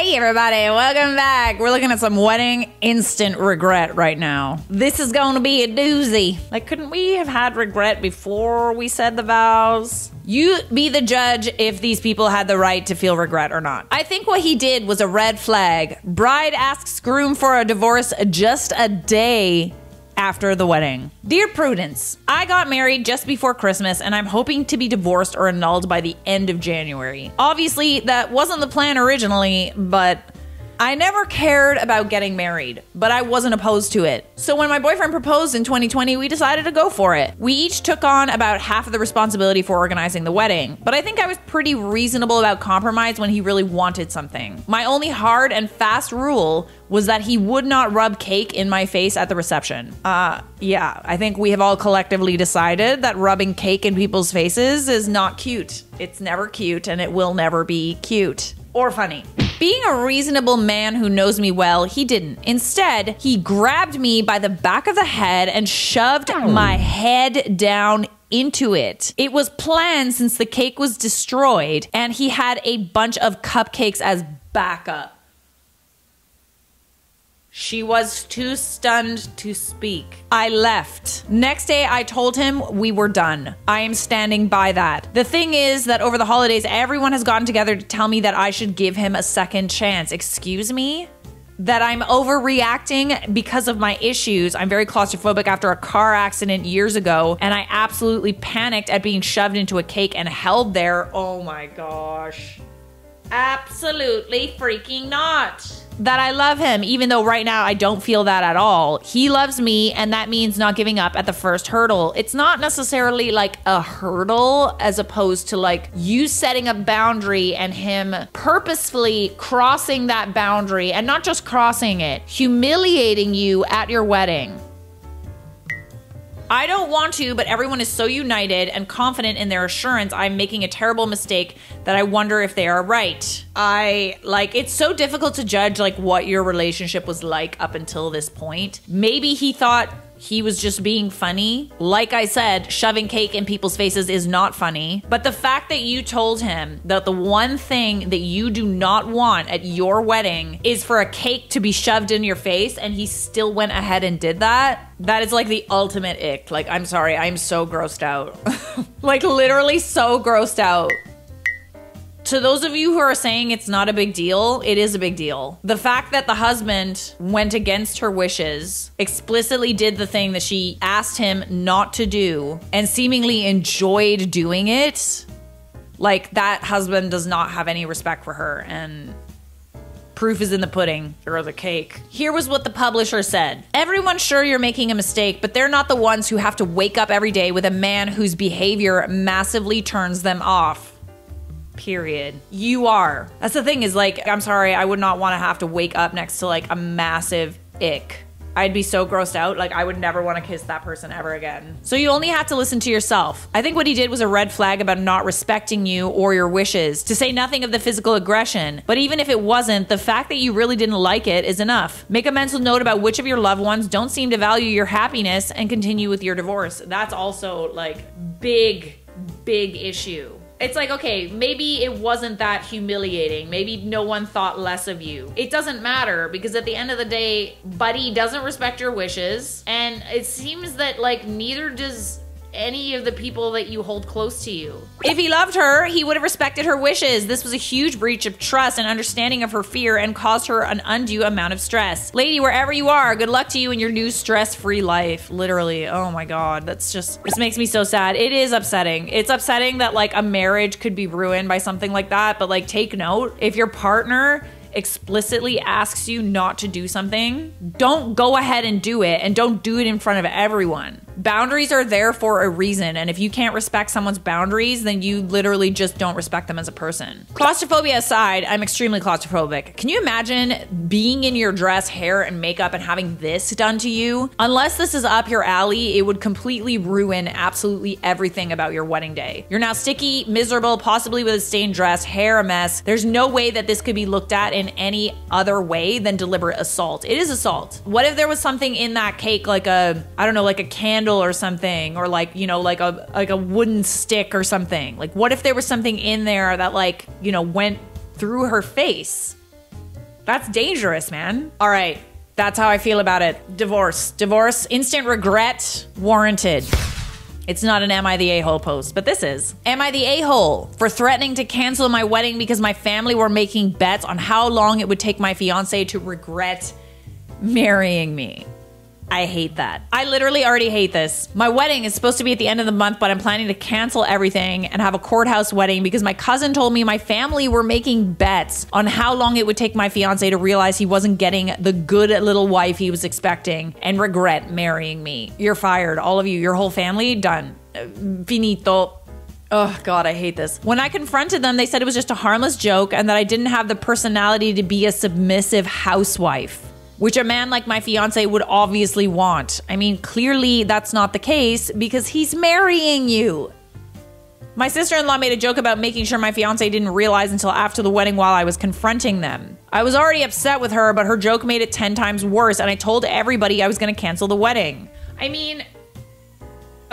Hey everybody, welcome back. We're looking at some wedding instant regret right now. This is going to be a doozy. Like, couldn't we have had regret before we said the vows? You be the judge if these people had the right to feel regret or not. I think what he did was a red flag. Bride asks groom for a divorce just a day after the wedding. Dear Prudence, I got married just before Christmas and I'm hoping to be divorced or annulled by the end of January. Obviously, that wasn't the plan originally, but I never cared about getting married, but I wasn't opposed to it. So when my boyfriend proposed in 2020, we decided to go for it. We each took on about half of the responsibility for organizing the wedding, but I think I was pretty reasonable about compromise when he really wanted something. My only hard and fast rule was that he would not rub cake in my face at the reception. Yeah, I think we have all collectively decided that rubbing cake in people's faces is not cute. It's never cute and it will never be cute or funny. Being a reasonable man who knows me well, he didn't. Instead, he grabbed me by the back of the head and shoved my head down into it. It was planned since the cake was destroyed and he had a bunch of cupcakes as backup. She was too stunned to speak. I left. Next day, I told him we were done. I am standing by that. The thing is that over the holidays, everyone has gotten together to tell me that I should give him a second chance. Excuse me? That I'm overreacting because of my issues. I'm very claustrophobic after a car accident years ago, and I absolutely panicked at being shoved into a cake and held there. Oh my gosh. Absolutely freaking not. That I love him, even though right now I don't feel that at all. He loves me, and that means not giving up at the first hurdle. It's not necessarily like a hurdle as opposed to like you setting a boundary and him purposefully crossing that boundary, and not just crossing it, humiliating you at your wedding. I don't want to, but everyone is so united and confident in their assurance I'm making a terrible mistake that I wonder if they are right. It's so difficult to judge like what your relationship was like up until this point. Maybe he thought he was just being funny. Like I said, shoving cake in people's faces is not funny. But the fact that you told him that the one thing that you do not want at your wedding is for a cake to be shoved in your face, and he still went ahead and did that, that is like the ultimate ick. Like, I'm sorry, I'm so grossed out. Like, literally so grossed out. To those of you who are saying it's not a big deal, it is a big deal. The fact that the husband went against her wishes, explicitly did the thing that she asked him not to do, and seemingly enjoyed doing it, like, that husband does not have any respect for her, and proof is in the pudding, or the cake. Here was what the publisher said. Everyone's sure you're making a mistake, but they're not the ones who have to wake up every day with a man whose behavior massively turns them off. Period. You are. That's the thing, is like, I'm sorry, I would not want to have to wake up next to like a massive ick. I'd be so grossed out. Like, I would never want to kiss that person ever again. So you only have to listen to yourself. I think what he did was a red flag about not respecting you or your wishes, to say nothing of the physical aggression. But even if it wasn't, the fact that you really didn't like it is enough. Make a mental note about which of your loved ones don't seem to value your happiness and continue with your divorce. That's also like big issue. It's like, okay, maybe it wasn't that humiliating. Maybe no one thought less of you. It doesn't matter, because at the end of the day, buddy doesn't respect your wishes. And it seems that like neither does any of the people that you hold close to you. If he loved her, he would have respected her wishes. This was a huge breach of trust and understanding of her fear and caused her an undue amount of stress. Lady, wherever you are, good luck to you in your new stress-free life. Literally, oh my God, that's just, this makes me so sad. It is upsetting. It's upsetting that like a marriage could be ruined by something like that, but like take note, if your partner explicitly asks you not to do something, don't go ahead and do it, and don't do it in front of everyone. Boundaries are there for a reason, and if you can't respect someone's boundaries, then you literally just don't respect them as a person. Claustrophobia aside, I'm extremely claustrophobic. Can you imagine being in your dress, hair, and makeup and having this done to you? Unless this is up your alley, it would completely ruin absolutely everything about your wedding day. You're now sticky, miserable, possibly with a stained dress, hair a mess. There's no way that this could be looked at in any other way than deliberate assault. It is assault. What if there was something in that cake, like a, I don't know, like a candle or something, or like, you know, like a wooden stick or something? Like, what if there was something in there that, like, you know, went through her face? That's dangerous, man. All right. That's how I feel about it. Divorce. Divorce, instant regret, warranted. It's not an Am I the A-hole post, but this is. Am I the a-hole for threatening to cancel my wedding because my family were making bets on how long it would take my fiance to regret marrying me? I hate that. I literally already hate this. My wedding is supposed to be at the end of the month, but I'm planning to cancel everything and have a courthouse wedding because my cousin told me my family were making bets on how long it would take my fiance to realize he wasn't getting the good little wife he was expecting and regret marrying me. You're fired. All of you, your whole family, done. Finito. Oh God, I hate this. When I confronted them, they said it was just a harmless joke and that I didn't have the personality to be a submissive housewife, which a man like my fiance would obviously want. I mean, clearly that's not the case because he's marrying you. My sister-in-law made a joke about making sure my fiance didn't realize until after the wedding while I was confronting them. I was already upset with her, but her joke made it 10 times worse, and I told everybody I was gonna cancel the wedding. I mean,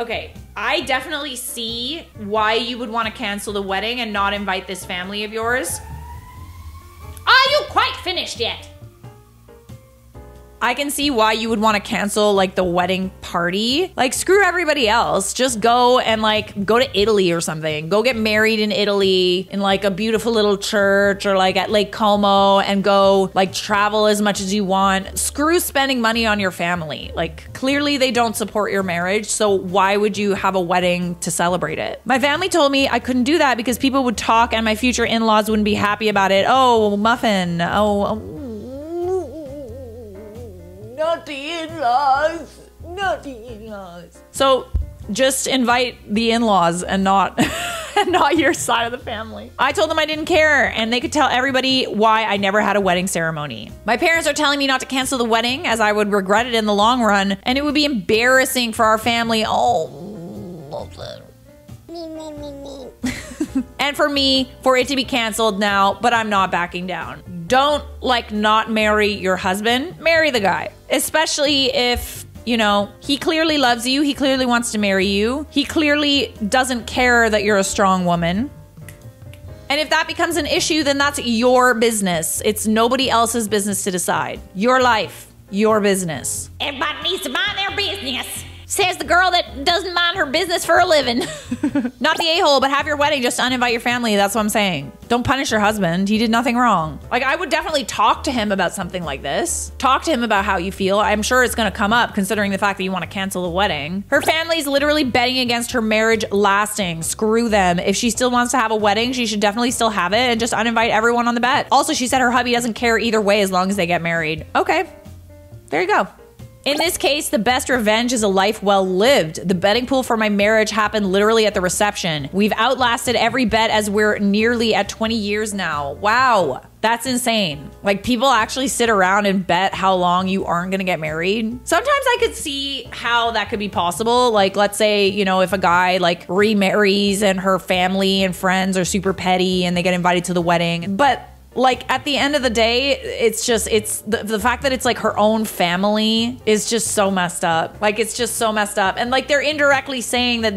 okay, I definitely see why you would want to cancel the wedding and not invite this family of yours. Are you quite finished yet? I can see why you would want to cancel like the wedding party. Like screw everybody else. Just go and like go to Italy or something. Go get married in Italy in like a beautiful little church or like at Lake Como and go like travel as much as you want. Screw spending money on your family. Like clearly they don't support your marriage. So why would you have a wedding to celebrate it? My family told me I couldn't do that because people would talk and my future in-laws wouldn't be happy about it. Oh, muffin. Not the in-laws. Not the in-laws. So just invite the in-laws and not your side of the family. I told them I didn't care and they could tell everybody why I never had a wedding ceremony. My parents are telling me not to cancel the wedding as I would regret it in the long run and it would be embarrassing for our family. Oh, and for me, for it to be canceled now, but I'm not backing down. Don't like not marry your husband, marry the guy. Especially if, you know, he clearly loves you, he clearly wants to marry you, he clearly doesn't care that you're a strong woman. And if that becomes an issue, then that's your business. It's nobody else's business to decide. Your life, your business. Everybody needs to mind their business. Says the girl that doesn't mind her business for a living. Not the a-hole, but have your wedding. Just uninvite your family. That's what I'm saying. Don't punish your husband. He did nothing wrong. Like, I would definitely talk to him about something like this. Talk to him about how you feel. I'm sure it's going to come up considering the fact that you want to cancel the wedding. Her family's literally betting against her marriage lasting. Screw them. If she still wants to have a wedding, she should definitely still have it and just uninvite everyone on the bet. Also, she said her hubby doesn't care either way as long as they get married. Okay. There you go. In this case, the best revenge is a life well lived. The betting pool for my marriage happened literally at the reception. We've outlasted every bet as we're nearly at 20 years now. Wow, that's insane. Like people actually sit around and bet how long you aren't gonna get married. Sometimes I could see how that could be possible. Like let's say, you know, if a guy like remarries and her family and friends are super petty and they get invited to the wedding. But like at the end of the day, it's just, it's the fact that it's like her own family is just so messed up. Like it's just so messed up. And like they're indirectly saying that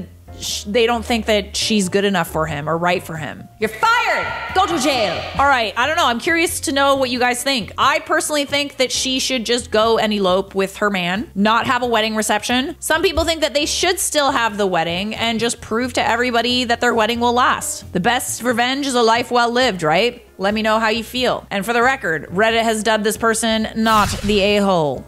they don't think that she's good enough for him or right for him. You're fired. Go to jail. All right. I don't know. I'm curious to know what you guys think. I personally think that she should just go and elope with her man, not have a wedding reception. Some people think that they should still have the wedding and just prove to everybody that their wedding will last. The best revenge is a life well lived, right? Let me know how you feel. And for the record, Reddit has dubbed this person not the a-hole.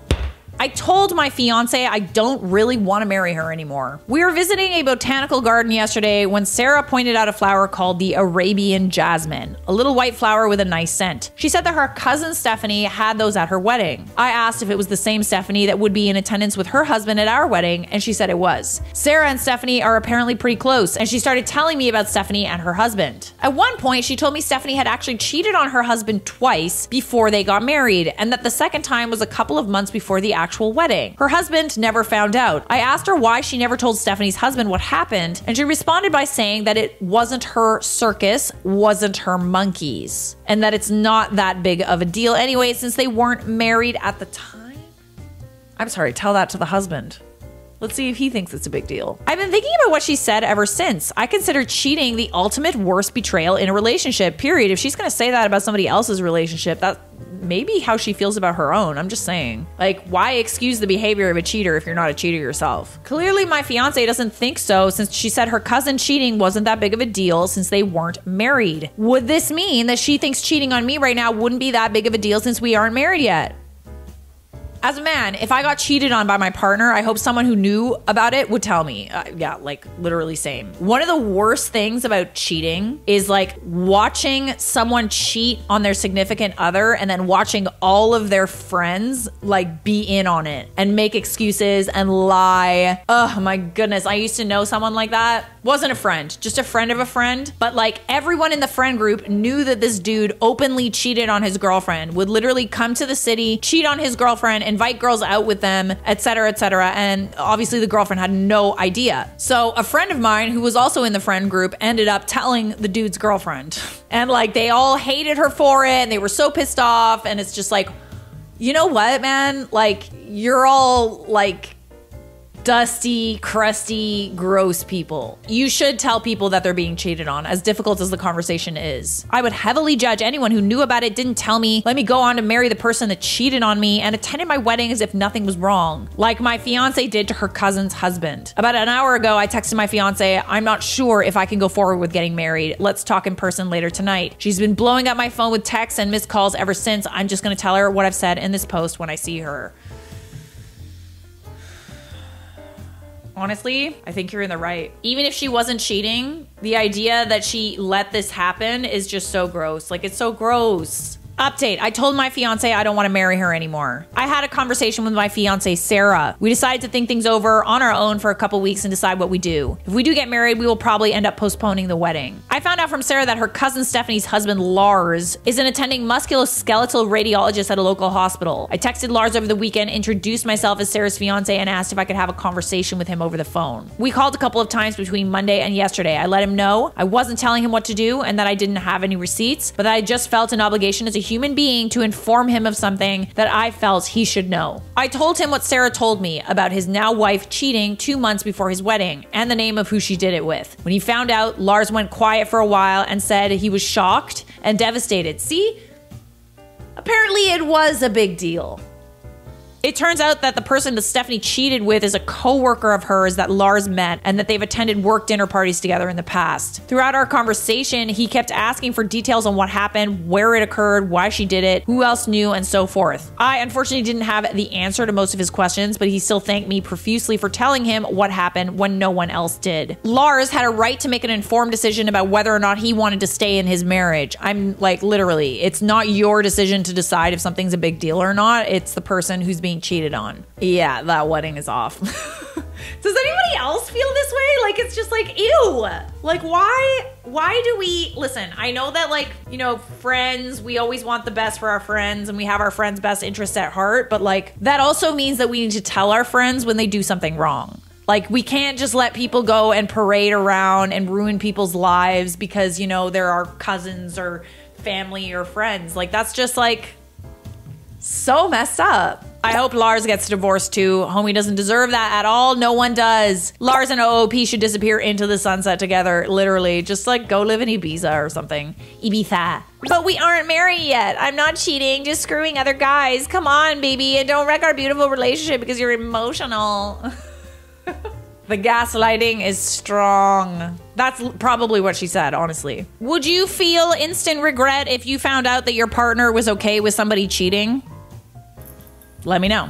I told my fiance I don't really want to marry her anymore. We were visiting a botanical garden yesterday when Sarah pointed out a flower called the Arabian jasmine, a little white flower with a nice scent. She said that her cousin Stephanie had those at her wedding. I asked if it was the same Stephanie that would be in attendance with her husband at our wedding, and she said it was. Sarah and Stephanie are apparently pretty close, and she started telling me about Stephanie and her husband. At one point, she told me Stephanie had actually cheated on her husband twice before they got married, and that the second time was a couple of months before the actual wedding. Her husband never found out. I asked her why she never told Stephanie's husband what happened, and she responded by saying that it wasn't her circus, wasn't her monkeys, and that it's not that big of a deal anyway since they weren't married at the time. I'm sorry, tell that to the husband. Let's see if he thinks it's a big deal. I've been thinking about what she said ever since. I consider cheating the ultimate worst betrayal in a relationship, period. If she's gonna say that about somebody else's relationship, that maybe how she feels about her own. I'm just saying. Like, why excuse the behavior of a cheater if you're not a cheater yourself? Clearly, my fiance doesn't think so, since she said her cousin cheating wasn't that big of a deal since they weren't married. Would this mean that she thinks cheating on me right now wouldn't be that big of a deal since we aren't married yet? As a man, if I got cheated on by my partner, I hope someone who knew about it would tell me. Yeah, like literally same. One of the worst things about cheating is like watching someone cheat on their significant other and then watching all of their friends like be in on it and make excuses and lie. Oh my goodness. I used to know someone like that. Wasn't a friend, just a friend of a friend. But like everyone in the friend group knew that this dude openly cheated on his girlfriend, would literally come to the city, cheat on his girlfriend, invite girls out with them, etc., etc. And obviously the girlfriend had no idea. So a friend of mine who was also in the friend group ended up telling the dude's girlfriend. And like they all hated her for it and they were so pissed off. And it's just like, you know what, man? Like you're all like dusty, crusty, gross people. You should tell people that they're being cheated on, as difficult as the conversation is. I would heavily judge anyone who knew about it, didn't tell me, let me go on to marry the person that cheated on me, and attended my wedding as if nothing was wrong, like my fiance did to her cousin's husband. About an hour ago, I texted my fiance, I'm not sure if I can go forward with getting married. Let's talk in person later tonight. She's been blowing up my phone with texts and missed calls ever since. I'm just gonna tell her what I've said in this post when I see her. Honestly, I think you're in the right. Even if she wasn't cheating, the idea that she let this happen is just so gross. Like, it's so gross. Update, I told my fiance I don't want to marry her anymore. I had a conversation with my fiance, Sarah. We decided to think things over on our own for a couple weeks and decide what we do. If we do get married, we will probably end up postponing the wedding. I found out from Sarah that her cousin Stephanie's husband, Lars, is an attending musculoskeletal radiologist at a local hospital. I texted Lars over the weekend, introduced myself as Sarah's fiance, and asked if I could have a conversation with him over the phone. We called a couple of times between Monday and yesterday. I let him know I wasn't telling him what to do and that I didn't have any receipts, but that I just felt an obligation as a human being to inform him of something that I felt he should know. I told him what Sarah told me about his now wife cheating 2 months before his wedding and the name of who she did it with. When he found out, Lars went quiet for a while and said he was shocked and devastated. See? Apparently it was a big deal. It turns out that the person that Stephanie cheated with is a co-worker of hers that Lars met and that they've attended work dinner parties together in the past. Throughout our conversation, he kept asking for details on what happened, where it occurred, why she did it, who else knew, and so forth. I unfortunately didn't have the answer to most of his questions, but he still thanked me profusely for telling him what happened when no one else did. Lars had a right to make an informed decision about whether or not he wanted to stay in his marriage. I'm like, literally, it's not your decision to decide if something's a big deal or not. It's the person who's being cheated on. Yeah, that wedding is off. Does anybody else feel this way? Like, it's just like, ew. Like, why do we, listen, I know that, like, you know, friends, we always want the best for our friends and we have our friends' best interests at heart, but like, that also means that we need to tell our friends when they do something wrong. Like, we can't just let people go and parade around and ruin people's lives because, you know, they're our cousins or family or friends. Like, that's just like so messed up. I hope Lars gets divorced too. Homie doesn't deserve that at all. No one does. Lars and OOP should disappear into the sunset together. Literally. Just like go live in Ibiza or something. Ibiza. But we aren't married yet. I'm not cheating, just screwing other guys. Come on, baby. And don't wreck our beautiful relationship because you're emotional. The gaslighting is strong. That's probably what she said, honestly. Would you feel instant regret if you found out that your partner was okay with somebody cheating? Let me know.